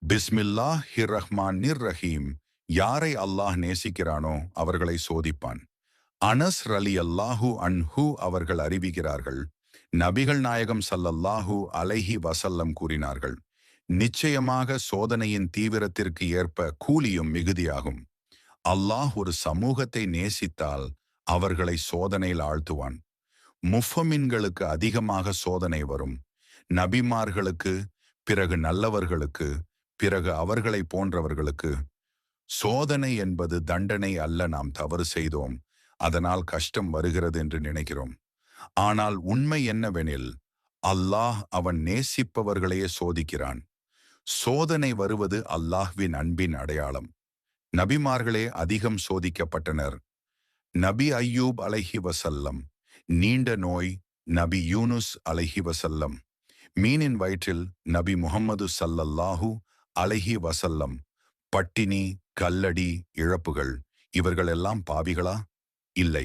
பிஸ்மில்லாஹிர் ரஹ்மானிர் ரஹீம். யாரை அல்லாஹ் நேசிக்கிறானோ அவர்களை சோதிப்பான். அனஸ் ரலியல்லாஹு அன்ஹு அவர்கள் அறிவிக்கிறார்கள், நபிகள் நாயகம் ஸல்லல்லாஹு அலைஹி வஸல்லம் கூறினார்கள், நிச்சயமாக சோதனையின் தீவிரத்திற்கு ஏற்ப கூலியும் மிகுதியாகும். அல்லாஹ் ஒரு சமூகத்தை நேசித்தால் அவர்களை சோதனையில் ஆழ்த்துவான். முஃபமின்களுக்கு அதிகமாக சோதனை வரும். நபிமார்களுக்கு, பிறகு நல்லவர்களுக்கு, பிறகு அவர்களை போன்றவர்களுக்கு. சோதனை என்பது தண்டனை அல்ல. நாம் தவறு செய்தோம், அதனால் கஷ்டம் வருகிறது என்று நினைக்கிறோம். ஆனால் உண்மை என்னவெனில், அல்லாஹ் அவன் நேசிப்பவர்களையே சோதிக்கிறான். சோதனை வருவது அல்லாஹ்வின் அன்பின் அடையாளம். நபிமார்களே அதிகம் சோதிக்கப்பட்டனர். நபி அய்யூப் அலைஹி வசல்லம் நீண்ட நோய், நபி யூனுஸ் அலைஹி வசல்லம் மீனின் வயிற்றில், நபி முஹம்மது ஸல்லல்லாஹு அலைஹி வசல்லம் பட்டினி, கல்லடி, இழப்புகள். இவர்கள் எல்லாம் பாவிகளா? இல்லை,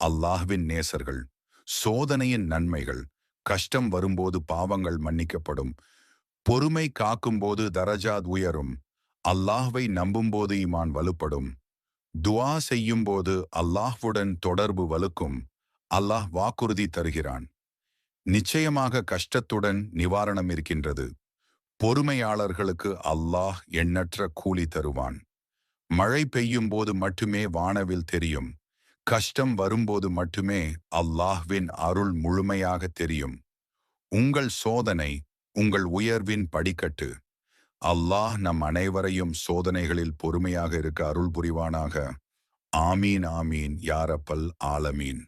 அல்லாஹ்வின் நேசர்கள். சோதனையின் நன்மைகள்: கஷ்டம் வரும்போது பாவங்கள் மன்னிக்கப்படும். பொறுமை காக்கும்போது தரஜாத் உயரும். அல்லாஹ்வை நம்பும்போது ஈமான் வலுப்படும். துஆ செய்யும்போது அல்லாஹ்வுடன் தொடர்பு வலுக்கும். அல்லாஹ் வாக்குறுதி தருகிறான். நிச்சயமாக கஷ்டத்துடன் நிவாரணம் இருக்கின்றது. பொறுமையாளர்களுக்கு அல்லாஹ் எண்ணற்ற கூலி தருவான். மழை பெய்யும் போது மட்டுமே வானவில் தெரியும். கஷ்டம் வரும்போது மட்டுமே அல்லாஹ்வின் அருள் முழுமையாக தெரியும். உங்கள் சோதனை உங்கள் உயர்வின் படிக்கட்டு. அல்லாஹ் நம் அனைவரையும் சோதனைகளில் பொறுமையாக இருக்க அருள் புரிவானாக. ஆமீன் ஆமீன் யா ரப்பல் ஆலமீன்.